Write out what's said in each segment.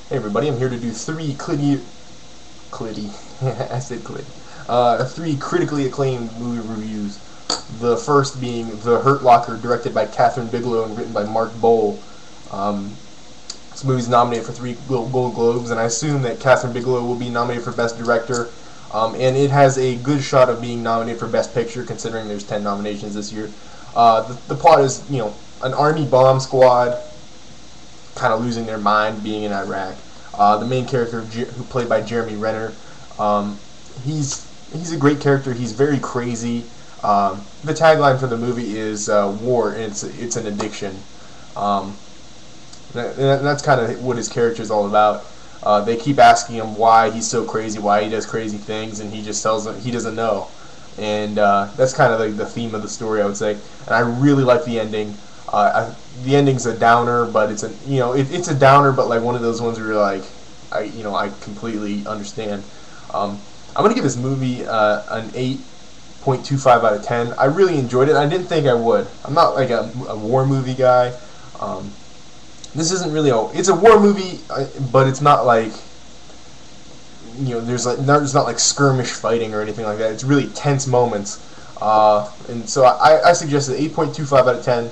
Hey everybody, I'm here to do three I said three critically acclaimed movie reviews. The first being The Hurt Locker, directed by Catherine Bigelow and written by Mark Bowl. This movie's nominated for 3 Gold Globes, and I assume that Catherine Bigelow will be nominated for Best Director. And it has a good shot of being nominated for Best Picture, considering there's 10 nominations this year. The plot is, an army bomb squad kind of losing their mind being in Iraq. The main character, who played by Jeremy Renner, he's a great character. He's very crazy. The tagline for the movie is "War," and it's an addiction. That's kind of what his character is all about. They keep asking him why he's so crazy, why he does crazy things, and he just tells them he doesn't know. And that's kind of like the theme of the story, I would say. And I really like the ending. The ending's a downer, but it's a downer, but like one of those ones where you're like, I completely understand. I'm gonna give this movie an 8.25 out of 10. I really enjoyed it. I didn't think I would. I'm not like a war movie guy. This isn't really it's a war movie, but it's not like, there's not like skirmish fighting or anything like that. It's really tense moments, and so I suggest 8.25 out of 10.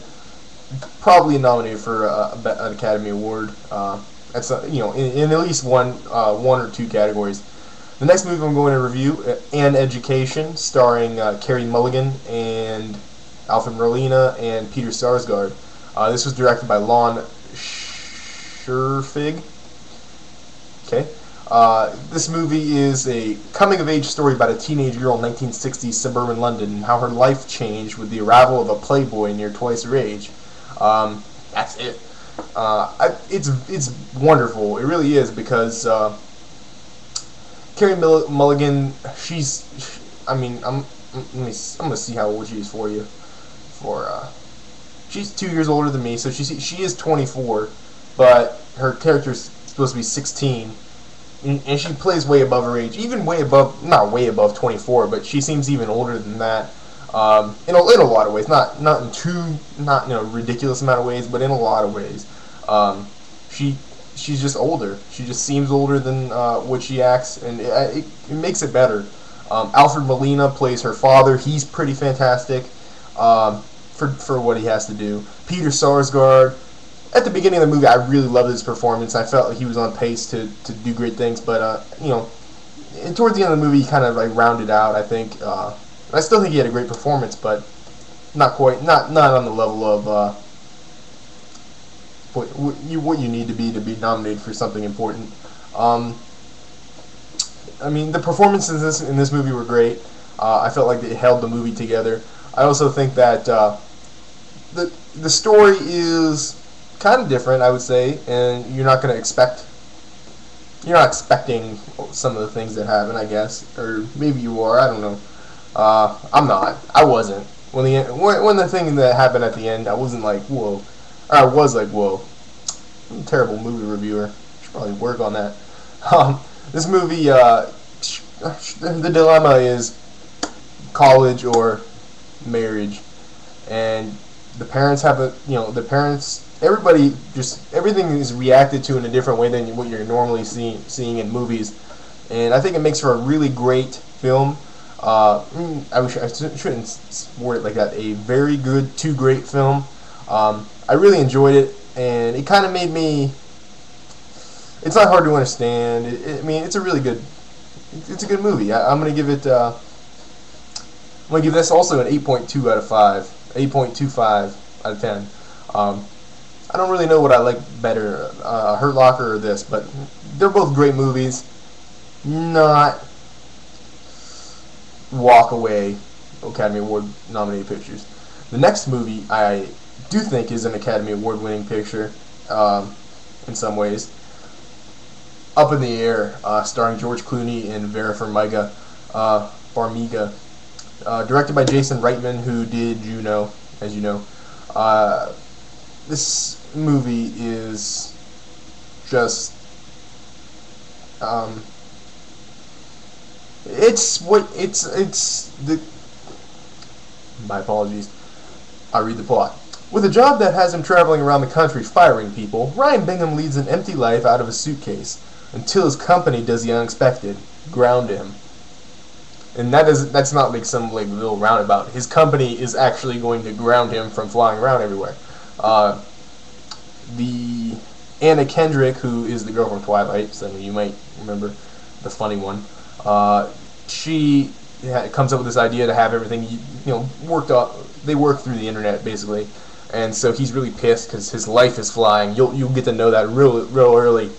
Probably nominated for an Academy Award. That's in at least one or two categories. The next movie I'm going to review, An Education, starring Carey Mulligan and Alfred Molina and Peter Sarsgaard. This was directed by Lon Scherfig. Okay. This movie is a coming-of-age story about a teenage girl in 1960s suburban London and how her life changed with the arrival of a playboy near twice her age. That's it. It's wonderful. It really is, because Carey Mulligan, I'm gonna see how old she is for you. She's 2 years older than me, so she is 24, but her character's supposed to be 16, and she plays way above her age, even not way above 24, but she seems even older than that. In a lot of ways, not in a ridiculous amount of ways, but in a lot of ways. She's just older. She just seems older than what she acts, and it makes it better. Alfred Molina plays her father. He's pretty fantastic for what he has to do. Peter Sarsgaard, at the beginning of the movie, I really loved his performance. I felt like he was on pace to do great things, but and towards the end of the movie, he kind of like rounded out, I think. I still think he had a great performance, but not on the level of what you need to be nominated for something important. The performances in this movie were great. I felt like it held the movie together. I also think that the story is kind of different, I would say, and you're not expecting some of the things that happen, I guess, or maybe you are. I don't know. I'm not. I wasn't. When the thing that happened at the end, I wasn't like, whoa. Or I was like, whoa. I'm a terrible movie reviewer. Should probably work on that. This movie, the dilemma is college or marriage, and the parents everything is reacted to in a different way than what you're normally seeing in movies, and I think it makes for a really great film. I shouldn't word it like that. A very good to great film. I really enjoyed it, and it kind of made me. It's not hard to understand. It's a really good. It's a good movie. I'm gonna give it. I'm gonna give this also an 8.2 out of 5. 8.25 out of 10. I don't really know what I like better, Hurt Locker or this, but they're both great movies. Not walk away Academy Award nominated pictures. The next movie I do think is an Academy Award winning picture, in some ways. Up in the Air, starring George Clooney and Vera Farmiga, directed by Jason Reitman, who did Juno, as you know. This movie is just my apologies. I read the plot. With a job that has him traveling around the country firing people, Ryan Bingham leads an empty life out of a suitcase until his company does the unexpected, ground him. And that's not like some like little roundabout. His company is actually going to ground him from flying around everywhere. The Anna Kendrick, who is the girl from Twilight, so you might remember the funny one, she comes up with this idea to have everything worked up. They work through the internet basically, and so he's really pissed because his life is flying. You'll get to know that real early,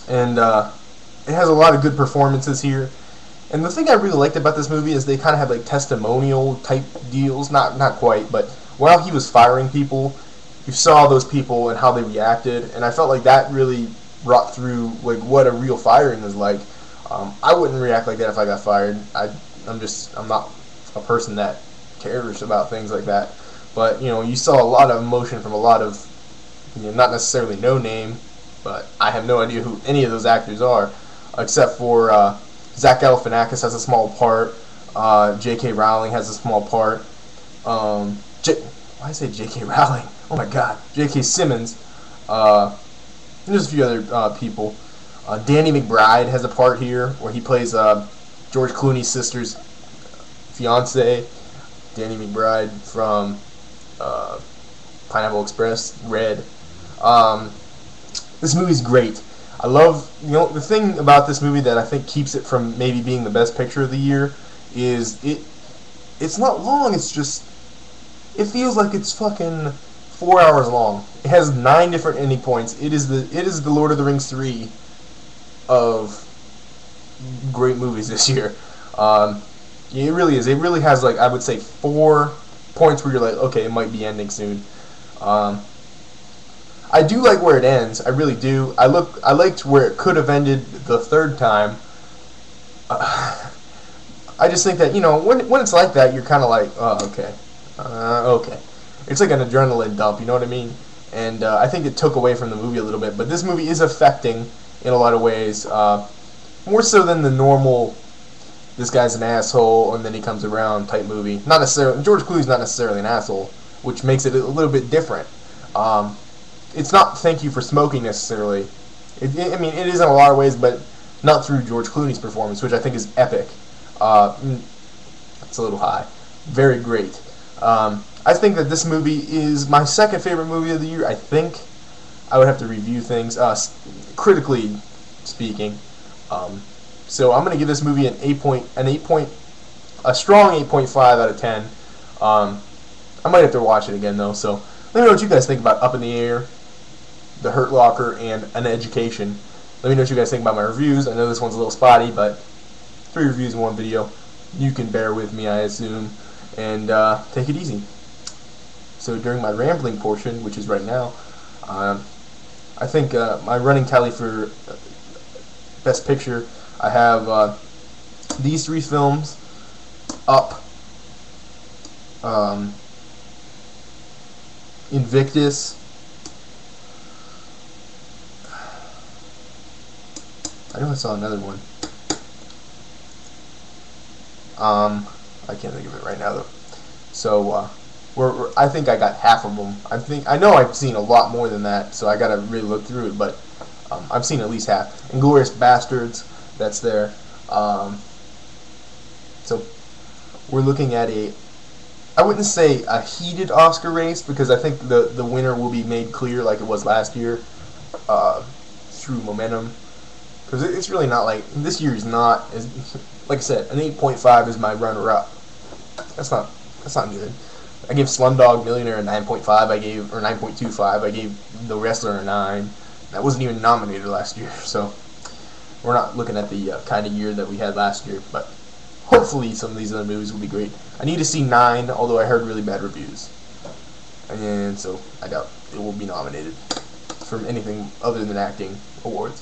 and it has a lot of good performances here. And the thing I really liked about this movie is they kind of had like testimonial type deals, not quite, but while he was firing people, you saw those people and how they reacted, and I felt like that really brought through like what a real firing is like. I wouldn't react like that if I got fired. I'm not a person that cares about things like that. But you saw a lot of emotion from a lot of not necessarily no name, but I have no idea who any of those actors are, except for Zach Galifianakis has a small part. J.K. Rowling has a small part. Why I say J.K. Rowling? Oh my God, J.K. Simmons. And there's a few other people. Danny McBride has a part here where he plays George Clooney's sister's fiance. Danny McBride from Pineapple Express, Red. This movie's great. I love, the thing about this movie that I think keeps it from maybe being the best picture of the year is it's not long, it's just, it feels like it's fucking 4 hours long. It has 9 different ending points. It is the Lord of the Rings 3 of great movies this year. It really is. It really has, like, I would say 4 points where you're like, okay, it might be ending soon. I do like where it ends. I really do. I liked where it could have ended the third time. I just think that, when it's like that, you're kind of like, oh, okay. Okay. It's like an adrenaline dump, you know what I mean? And I think it took away from the movie a little bit. But this movie is affecting in a lot of ways. More so than the normal, this guy's an asshole and then he comes around type movie. Not necessarily. George Clooney's not necessarily an asshole, which makes it a little bit different. It's not Thank You for Smoking necessarily. It is in a lot of ways, but not through George Clooney's performance, which I think is epic. It's a little high. Very great. I think that this movie is my second favorite movie of the year. I think I would have to review things critically speaking. So I'm gonna give this movie a strong 8.5 out of 10. I might have to watch it again though. So let me know what you guys think about Up in the Air, The Hurt Locker, and An Education. Let me know what you guys think about my reviews. I know this one's a little spotty, but 3 reviews in 1 video. You can bear with me, I assume, and take it easy. So during my rambling portion, which is right now, I think my running tally for Best Picture, I have these 3 films, Up, Invictus, I know I saw another one. I can't think of it right now though. So I think I got half of them. I know I've seen a lot more than that, so I gotta really look through it. But I've seen at least half. Inglourious Bastards, that's there. So we're looking at I wouldn't say a heated Oscar race, because I think the winner will be made clear like it was last year through momentum. Because it's really not like, this year is not, like I said, an 8.5 is my runner-up. That's not good. I gave Slumdog Millionaire a 9.5, or 9.25, I gave The Wrestler a 9. That wasn't even nominated last year, so we're not looking at the kind of year that we had last year, but hopefully some of these other movies will be great. I need to see 9, although I heard really bad reviews. And so I doubt it will be nominated for anything other than acting awards.